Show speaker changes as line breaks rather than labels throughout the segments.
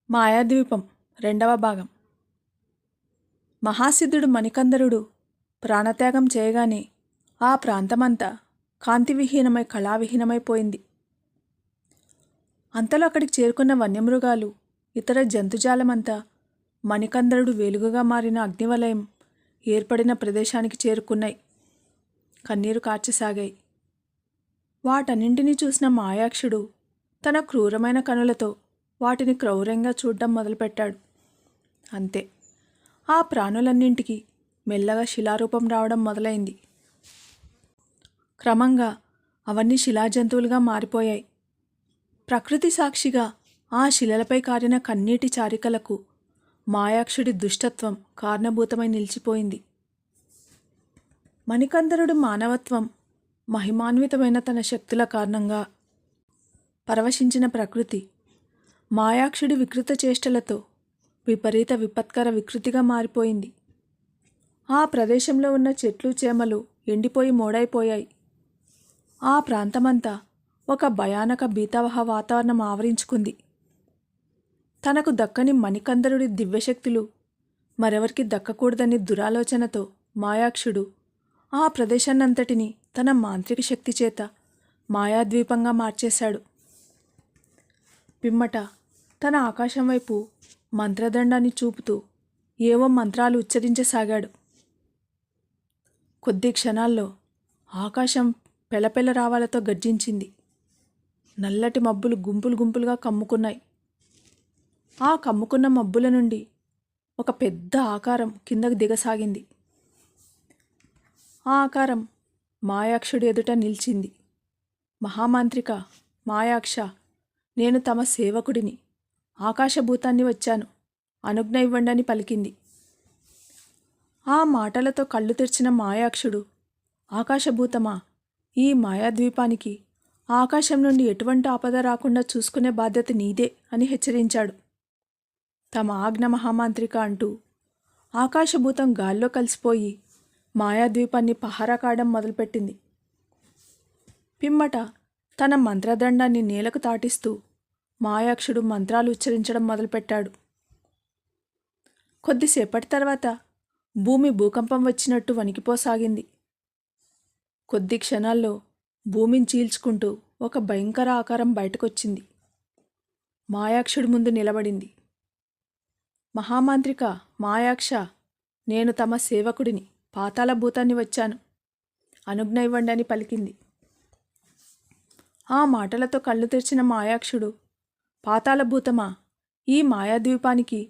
మాయాద్వీపం రెండవ భాగం. మహాసిద్ధుడు మణికందరుడు ప్రాణత్యాగం చేయగానే ఆ ప్రాంతమంతా కాంతివిహీనమై కళావిహీనమైపోయింది. అంతలో అక్కడికి చేరుకున్న వన్యమృగాలు ఇతర జంతుజాలమంతా మణికందరుడు వెలుగుగా మారిన అగ్నివలయం ఏర్పడిన ప్రదేశానికి చేరుకున్నాయి. కన్నీరు కార్చసాగాయి. వాటన్నింటినీ చూసిన మాయాక్షుడు తన క్రూరమైన కనులతో వాటిని క్రౌర్యంగా చూడ్డం మొదలుపెట్టాడు. అంతే, ఆ ప్రాణులన్నింటికి మెల్లగా శిలారూపం రావడం మొదలైంది. క్రమంగా అవన్నీ శిలాజంతువులుగా మారిపోయాయి. ప్రకృతి సాక్షిగా ఆ శిలలపై కారిన కన్నీటి చారికలకు మాయాక్షుడి దుష్టత్వం కారణభూతమై నిలిచిపోయింది. మణికందరుడు మానవత్వం మహిమాన్వితమైన తన శక్తుల కారణంగా పరవశించిన ప్రకృతి మాయాక్షుడి వికృత చేష్టలతో విపరీత విపత్కర వికృతిగా మారిపోయింది. ఆ ప్రదేశంలో ఉన్న చెట్లు చేమలు ఎండిపోయి మోడైపోయాయి. ఆ ప్రాంతమంతా ఒక భయానక భీతావహ వాతావరణం ఆవరించుకుంది. తనకు దక్కని మణికందరుడి దివ్యశక్తులు మరెవరికి దక్కకూడదని దురాలోచనతో మాయాక్షుడు ఆ ప్రదేశాన్నంతటినీ తన మాంత్రిక శక్తి చేత మాయాద్వీపంగా మార్చేశాడు. పిమ్మట తన ఆకాశం వైపు మంత్రదండాన్ని చూపుతూ ఏవో మంత్రాలు ఉచ్చరించసాగాడు. కొద్ది క్షణాల్లో ఆకాశం పెలపెల రావాలతో గర్జించింది. నల్లటి మబ్బులు గుంపులు గుంపులుగా కమ్ముకున్నాయి. ఆ కమ్ముకున్న మబ్బుల నుండి ఒక పెద్ద ఆకారం కిందకు దిగసాగింది. ఆ ఆకారం మాయాక్షుడి ఎదుట నిలిచింది. మహామాంత్రిక మాయాక్ష, నేను తమ సేవకుడిని, ఆకాశభూతాన్ని వచ్చాను, అనుజ్ఞ ఇవ్వండి అని పలికింది. ఆ మాటలతో కళ్ళు తెరిచిన మాయాక్షుడు, ఆకాశభూతమా, ఈ మాయాద్వీపానికి ఆకాశం నుండి ఎటువంటి ఆపద రాకుండా చూసుకునే బాధ్యత నీదే అని హెచ్చరించాడు. తమ ఆజ్ఞ మహామాంత్రిక అంటూ ఆకాశభూతం గాల్లో కలిసిపోయి మాయాద్వీపాన్ని పహారా కాయడం మొదలుపెట్టింది. పిమ్మట తన మంత్రదండాన్ని నేలకు తాటిస్తూ మాయాక్షుడు మంత్రాలు ఉచ్చరించడం మొదలుపెట్టాడు. కొద్దిసేపటి తర్వాత భూమి భూకంపం వచ్చినట్టు వణికిపోసాగింది. కొద్ది క్షణాల్లో భూమిని చీల్చుకుంటూ ఒక భయంకర ఆకారం బయటకొచ్చింది. మాయాక్షుడి ముందు నిలబడింది. మహామాంత్రిక మాయాక్ష, నేను తమ సేవకుడిని, పాతాళ భూతాన్ని వచ్చాను, అనుజ్ఞ ఇవ్వండి అని పలికింది. ఆ మాటలతో కళ్ళు తెరిచిన మాయాక్షుడు, పాతాళభూతమా, ఈ మాయాద్వీపానికి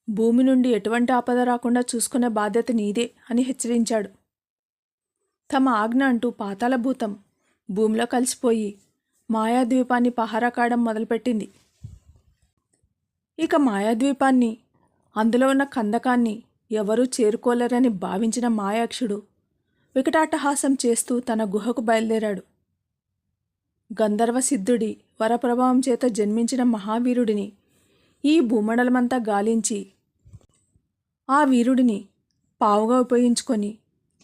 భూమి నుండి ఎటువంటి ఆపద రాకుండా చూసుకునే బాధ్యత నీదే అని హెచ్చరించాడు. తమ ఆజ్ఞ అంటూ పాతాళభూతం భూమిలో కలిసిపోయి మాయాద్వీపాన్ని పహారా కాయడం మొదలుపెట్టింది. ఇక మాయాద్వీపాన్ని, అందులో ఉన్న కందకాన్ని ఎవరూ చేరుకోలేరని భావించిన మాయాక్షుడు వికటాట్టహాసం చేస్తూ తన గుహకు బయలుదేరాడు. గంధర్వ సిద్ధుడి వరప్రభావం చేత జన్మించిన మహావీరుడిని ఈ భూమండలమంతా గాలించి ఆ వీరుడిని పావుగా ఉపయోగించుకొని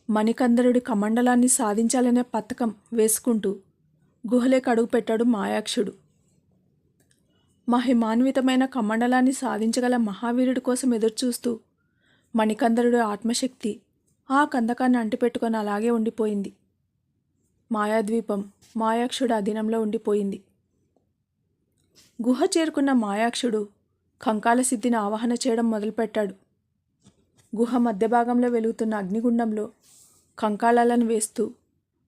మణికందరుడి కమండలాన్ని సాధించాలనే పథకం వేసుకుంటూ గుహలోకి అడుగుపెట్టాడు మాయాక్షుడు. మహిమాన్వితమైన కమండలాన్ని సాధించగల మహావీరుడి కోసం ఎదురుచూస్తూ మణికందరుడి ఆత్మశక్తి ఆ కందకాన్ని అంటిపెట్టుకొని అలాగే ఉండిపోయింది. మాయాద్వీపం మాయాక్షుడి అధీనంలో ఉండిపోయింది. గుహ చేరుకున్న మాయాక్షుడు కంకాల సిద్ధిని ఆవాహన చేయడం మొదలుపెట్టాడు. గుహ మధ్య భాగంలో వెలుగుతున్న అగ్నిగుండంలో కంకాళాలను వేస్తూ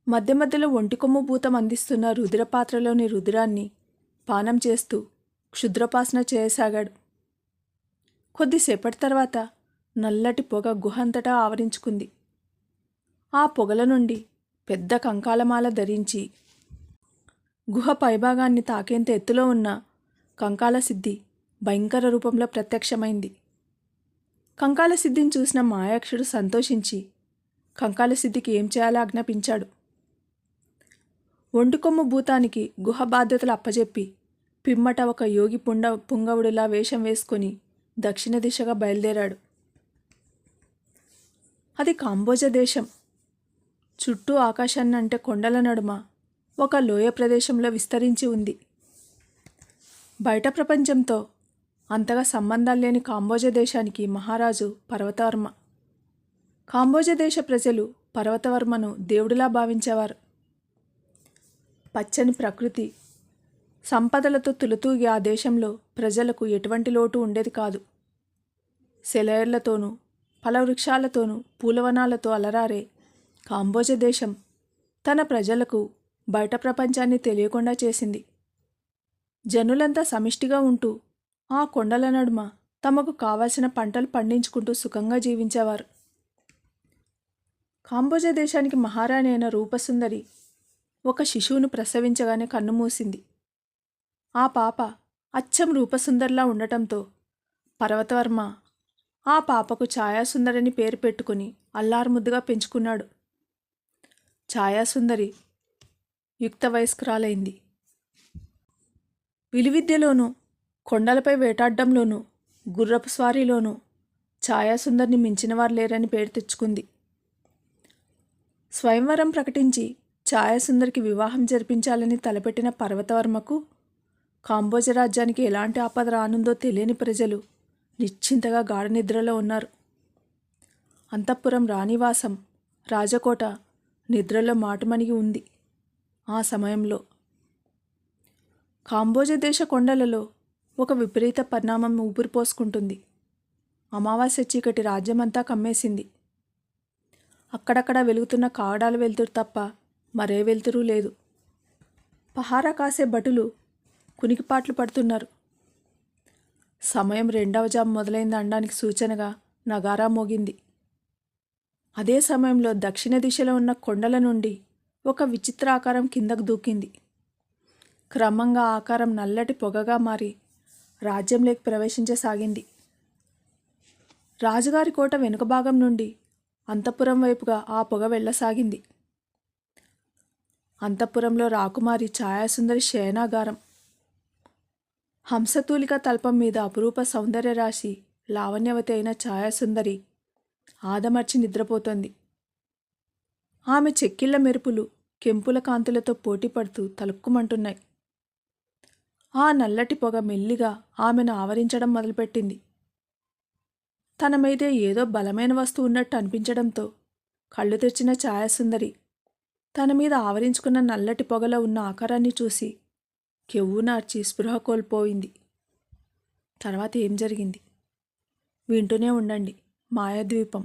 మధ్య మధ్యలో ఒంటికొమ్ము భూతం అందిస్తున్న రుధిర పాత్రలోని రుధిరాన్ని పానం చేస్తూ క్షుద్రోపాసన చేయసాగాడు. కొద్దిసేపటి తర్వాత నల్లటి పొగ గుహ అంతటా ఆవరించుకుంది. ఆ పొగల నుండి పెద్ద కంకాలమాల ధరించి గుహ పైభాగాన్ని తాకేంత ఎత్తులో ఉన్న కంకాల సిద్ధి భయంకర రూపంలో ప్రత్యక్షమైంది. కంకాల సిద్ధిని చూసిన మాయాక్షుడు సంతోషించి కంకాల సిద్ధికి ఏం చేయాలో ఆజ్ఞాపించాడు. ఒంటికొమ్ము భూతానికి గుహ బాధ్యతలు అప్పజెప్పి పిమ్మట ఒక యోగి పుంగవుడిలా వేషం వేసుకొని దక్షిణ దిశగా బయలుదేరాడు. అది కాంబోజ దేశం. చుట్టూ ఆకాశాన్ని అంటే కొండల నడుమ ఒక లోయ ప్రదేశంలో విస్తరించి ఉంది. బయట ప్రపంచంతో అంతగా సంబంధాలు లేని కాంబోజ దేశానికి మహారాజు పర్వతవర్మ. కాంబోజ దేశ ప్రజలు పర్వతవర్మను దేవుడిలా భావించేవారు. పచ్చని ప్రకృతి సంపదలతో తులుతూగి ఆ దేశంలో ప్రజలకు ఎటువంటి లోటు ఉండేది కాదు. సెలయేర్లతోనూ ఫలవృక్షాలతోనూ పూలవనాలతో అలరారే కాంబోజ దేశం తన ప్రజలకు బయట ప్రపంచాన్ని తెలియకుండా చేసింది. జనులంతా సమిష్టిగా ఉంటూ ఆ కొండల నడుమ తమకు కావలసిన పంటలు పండించుకుంటూ సుఖంగా జీవించేవారు. కాంబోజ దేశానికి మహారాణి అయిన రూపసుందరి ఒక శిశువును ప్రసవించగానే కన్నుమూసింది. ఆ పాప అచ్చం రూపసుందరిలా ఉండటంతో పర్వతవర్మ ఆ పాపకు ఛాయాసుందరిని పేరు పెట్టుకుని అల్లారుముద్దుగా పెంచుకున్నాడు. ఛాయాసుందరి యుక్త వయస్కురాలైంది. విలువిద్యలోనూ కొండలపై వేటాడ్డంలోనూ గుర్రపు స్వారీలోనూ ఛాయాసుందరిని మించినవారు లేరని పేరు తెచ్చుకుంది. స్వయంవరం ప్రకటించి ఛాయాసుందరికి వివాహం జరిపించాలని తలపెట్టిన పర్వతవర్మకు కాంబోజ రాజ్యానికి ఎలాంటి ఆపద రానుందో తెలియని ప్రజలు నిశ్చింతగా గాఢ నిద్రలో ఉన్నారు. అంతఃపురం రాణివాసం రాజకోట నిద్రలో మాటుమణిగి ఉంది. ఆ సమయంలో కాంబోజ దేశ కొండలలో ఒక విపరీత పరిణామం ఊపిరిపోసుకుంటుంది. అమావాస్య చీకటి రాజ్యమంతా కమ్మేసింది. అక్కడక్కడ వెలుగుతున్న కాగడాల వెలుతురు తప్ప మరే వెలుతురు లేదు. పహారా కాసే భటులు కునికిపాట్లు పడుతున్నారు. సమయం 2వ జాము మొదలైంది అనడానికి సూచనగా నగారా మోగింది. అదే సమయంలో దక్షిణ దిశలో ఉన్న కొండల నుండి ఒక విచిత్ర ఆకారం కిందకు దూకింది. క్రమంగా ఆకారం నల్లటి పొగగా మారి రాజ్యంలోకి ప్రవేశించసాగింది. రాజుగారి కోట వెనుక భాగం నుండి అంతఃపురం వైపుగా ఆ పొగ వెళ్ళసాగింది. అంతఃపురంలో రాకుమారి ఛాయాసుందరి శయనాగారం. హంసతూలిక తల్పం మీద అపురూప సౌందర్య రాశి లావణ్యవతి అయిన ఛాయాసుందరి ఆదమర్చి నిద్రపోతోంది. ఆమె చెక్కిళ్ల మెరుపులు కెంపుల కాంతులతో పోటీపడుతూ తలుక్కుమంటున్నాయి. ఆ నల్లటి పొగ మెల్లిగా ఆమెను ఆవరించడం మొదలుపెట్టింది. తన మీదే ఏదో బలమైన వస్తువు ఉన్నట్టు అనిపించడంతో కళ్ళు తెరిచిన ఛాయాసుందరి తన మీద ఆవరించుకున్న నల్లటి పొగలో ఉన్న ఆకారాన్ని చూసి కెవ్వునార్చి స్పృహ కోల్పోయింది. తర్వాత ఏం జరిగింది వింటూనే ఉండండి. మాయాద్వీపం.